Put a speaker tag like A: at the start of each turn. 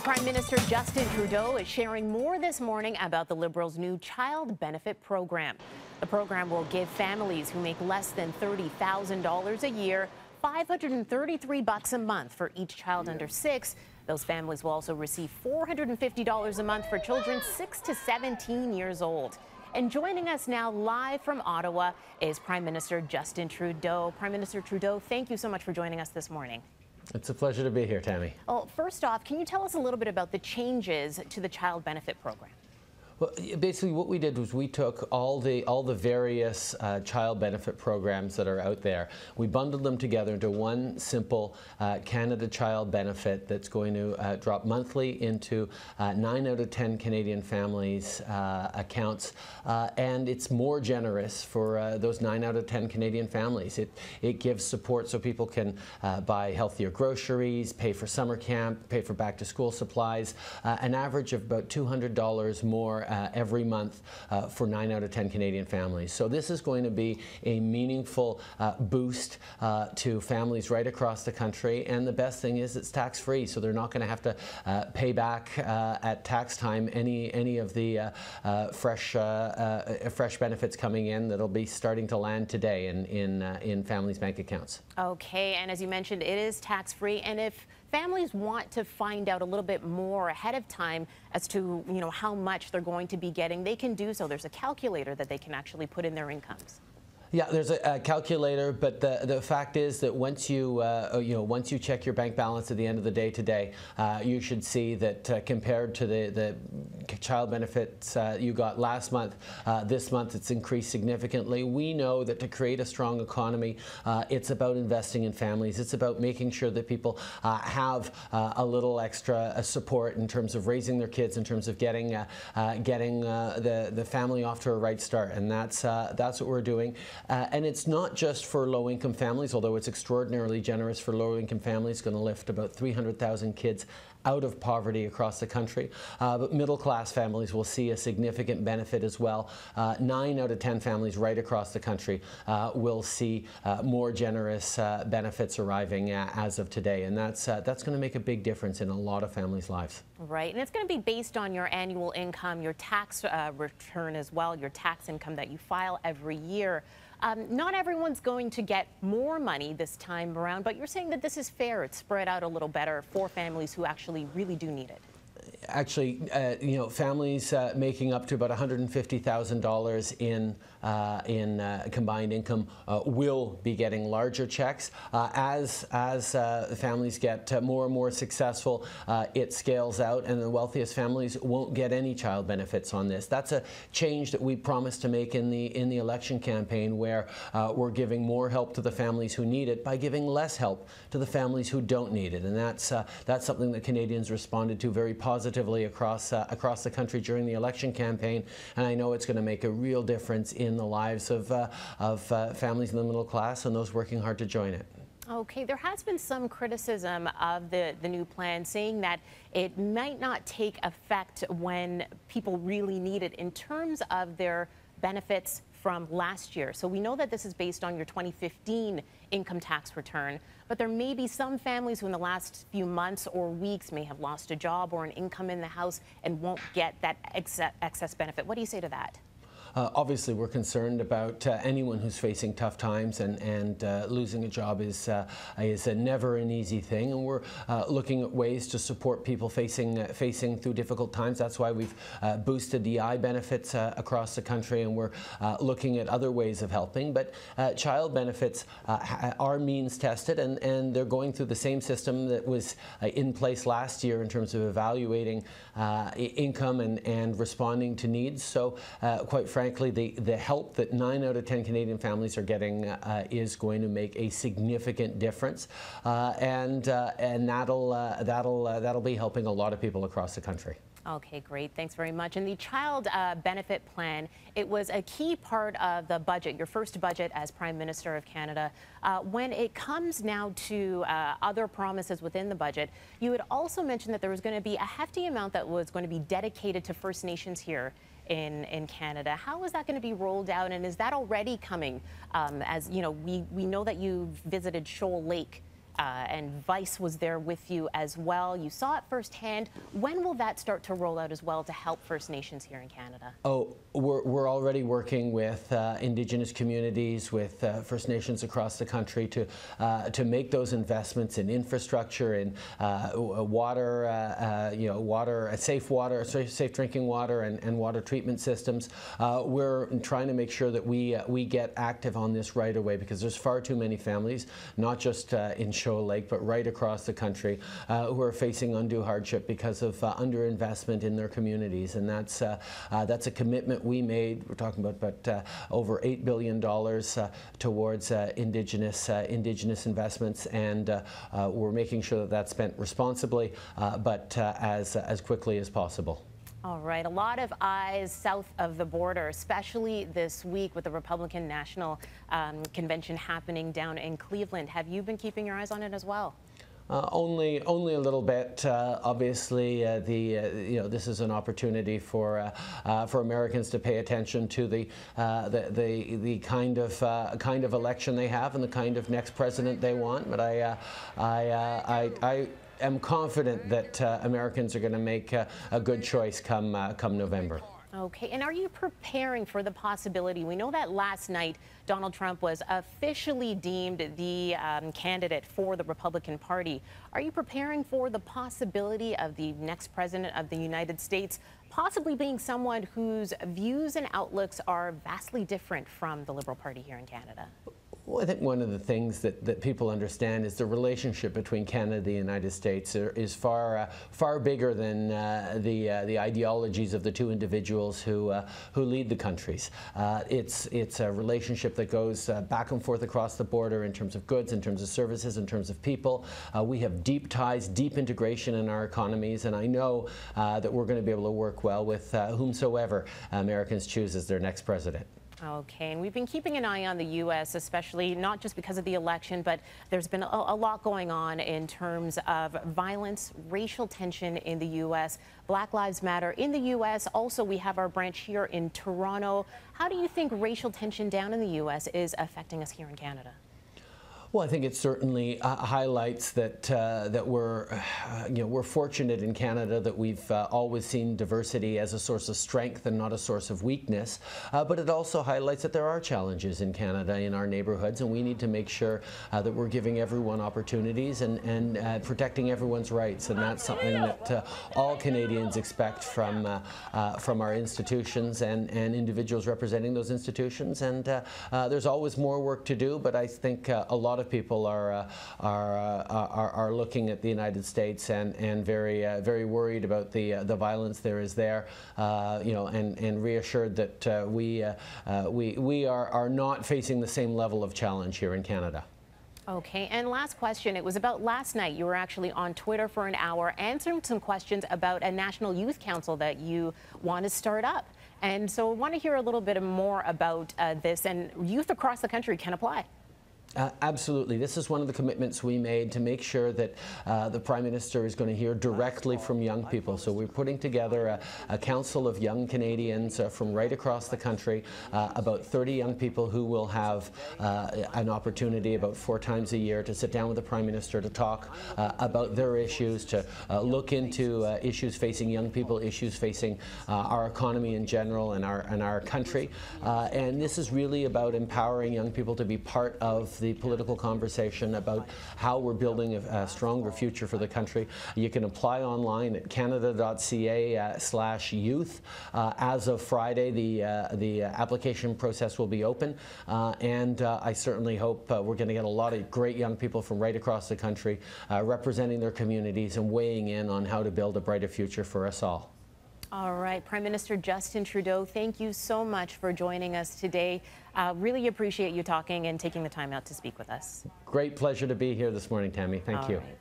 A: Prime Minister Justin Trudeau is sharing more this morning about the Liberals' new child benefit program. The program will give families who make less than $30,000 a year $533 a month for each child under 6. Those families will also receive $450 a month for children 6 to 17 years old. And joining us now live from Ottawa is Prime Minister Justin Trudeau. Prime Minister Trudeau, thank you so much for joining us this morning.
B: It's a pleasure to be here, Tammie.
A: Well, first off, can you tell us a little bit about the changes to the child benefit program?
B: Well, basically what we did was we took all the various child benefit programs that are out there. We bundled them together into one simple Canada child benefit that's going to drop monthly into 9 out of 10 Canadian families' accounts, and it's more generous for those 9 out of 10 Canadian families. It gives support so people can buy healthier groceries, pay for summer camp, pay for back to school supplies, an average of about $200 more every month for 9 out of 10 Canadian families. So this is going to be a meaningful boost to families right across the country, and the best thing is it's tax-free, so they're not going to have to pay back at tax time any of the fresh benefits coming in that'll be starting to land today in families' bank accounts.
A: Okay, and as you mentioned, it is tax-free, and if families want to find out a little bit more ahead of time as to, how much they're going to be getting, they can do so. There's a calculator that they can actually put in their incomes.
B: Yeah, there's a calculator, but the fact is that once you once you check your bank balance at the end of the day today, you should see that compared to the child benefits you got last month, this month it's increased significantly. We know that to create a strong economy, it's about investing in families. It's about making sure that people have a little extra support in terms of raising their kids, in terms of getting the family off to a right start, and that's what we're doing. And it's not just for low-income families, although it's extraordinarily generous for low-income families. It's going to lift about 300,000 kids out of poverty across the country. But middle-class families will see a significant benefit as well. 9 out of 10 families right across the country will see more generous benefits arriving as of today. And that's going to make a big difference in a lot of families' lives.
A: Right, and it's going to be based on your annual income, your tax return as well, your tax income that you file every year. Not everyone's going to get more money this time around, but you're saying that this is fair. It's spread out a little better for families who actually really do need it.
B: Actually, families making up to about $150,000 in combined income will be getting larger checks. As families get more and more successful, it scales out, and the wealthiest families won't get any child benefits on this. That's a change that we promised to make in the election campaign, where we're giving more help to the families who need it by giving less help to the families who don't need it, and that's something that Canadians responded to very positively across the country during the election campaign, and I know it's going to make a real difference in the lives of families in the middle class and those working hard to join it.
A: Okay, there has been some criticism of the new plan, saying that it might not take effect when people really need it in terms of their benefits from last year. So we know that this is based on your 2015 income tax return, but there may be some families who in the last few months or weeks may have lost a job or an income in the house and won't get that excess benefit. What do you say to that?
B: Obviously, we're concerned about anyone who's facing tough times, and losing a job is never an easy thing. And we're looking at ways to support people facing through difficult times. That's why we've boosted DI benefits across the country, and we're looking at other ways of helping. But child benefits are means tested, and they're going through the same system that was in place last year in terms of evaluating income and responding to needs. So, quite frankly, the help that 9 out of 10 Canadian families are getting is going to make a significant difference, and that'll be helping a lot of people across the country.
A: Okay, great. Thanks very much. And the child benefit plan, it was a key part of the budget, your first budget as Prime Minister of Canada. When it comes now to other promises within the budget, you had also mentioned that there was going to be a hefty amount that was going to be dedicated to First Nations here in Canada. How is that going to be rolled out, and is that already coming? As you know, we know that you visited Shoal Lake and Vice was there with you as well. You saw it firsthand. When will that start to roll out as well to help First Nations here in Canada?
B: Oh, we're already working with Indigenous communities, with First Nations across the country to make those investments in infrastructure, in water, safe drinking water, and water treatment systems. We're trying to make sure that we get active on this right away, because there's far too many families, not just in Shoal Lake, but right across the country, who are facing undue hardship because of underinvestment in their communities, and that's a commitment we made. We're talking about over $8 billion towards Indigenous investments, and we're making sure that that's spent responsibly, but as quickly as possible.
A: All right, a lot of eyes south of the border, especially this week with the Republican National Convention happening down in Cleveland. Have you been keeping your eyes on it as well?
B: Only a little bit. Obviously, this is an opportunity for Americans to pay attention to the kind of election they have and the kind of next president they want. But I am confident that Americans are going to make a good choice come November.
A: Okay, and are you preparing for the possibility? We know that last night Donald Trump was officially deemed the candidate for the Republican Party. Are you preparing for the possibility of the next president of the United States possibly being someone whose views and outlooks are vastly different from the Liberal Party here in Canada?
B: Well, I think one of the things that people understand is the relationship between Canada and the United States is far bigger than the ideologies of the two individuals who lead the countries. It's a relationship that goes back and forth across the border in terms of goods, in terms of services, in terms of people. We have deep ties, deep integration in our economies, and I know that we're going to be able to work well with whomsoever Americans choose as their next president.
A: Okay, and we've been keeping an eye on the U.S., especially not just because of the election, but there's been a lot going on in terms of violence, racial tension in the U.S., Black Lives Matter in the U.S. Also, we have our branch here in Toronto. How do you think racial tension down in the U.S. is affecting us here in Canada?
B: Well, I think it certainly highlights that we're fortunate in Canada that we've always seen diversity as a source of strength and not a source of weakness. But it also highlights that there are challenges in Canada, in our neighborhoods, and we need to make sure that we're giving everyone opportunities and protecting everyone's rights. And that's something that all Canadians expect from our institutions and individuals representing those institutions. And there's always more work to do, but I think a lot of people are looking at the United States and very worried about the violence there is there, and reassured that we are not facing the same level of challenge here in Canada.
A: Okay, and last question. It was about last night. You were actually on Twitter for an hour answering some questions about a National Youth Council that you want to start up. And so I want to hear a little bit more about this, and youth across the country can apply.
B: Absolutely. This is one of the commitments we made to make sure that the Prime Minister is going to hear directly from young people. So we're putting together a council of young Canadians from right across the country, about 30 young people who will have an opportunity about 4 times a year to sit down with the Prime Minister to talk about their issues, to look into issues facing young people, issues facing our economy in general and our country. And this is really about empowering young people to be part of the political conversation about how we're building a stronger future for the country. You can apply online at canada.ca/youth. As of Friday, the application process will be open, and I certainly hope we're going to get a lot of great young people from right across the country representing their communities and weighing in on how to build a brighter future for us all.
A: All right, Prime Minister Justin Trudeau, thank you so much for joining us today. Really appreciate you talking and taking the time out to speak with us.
B: Great pleasure to be here this morning, Tammie. Thank you.
A: Right.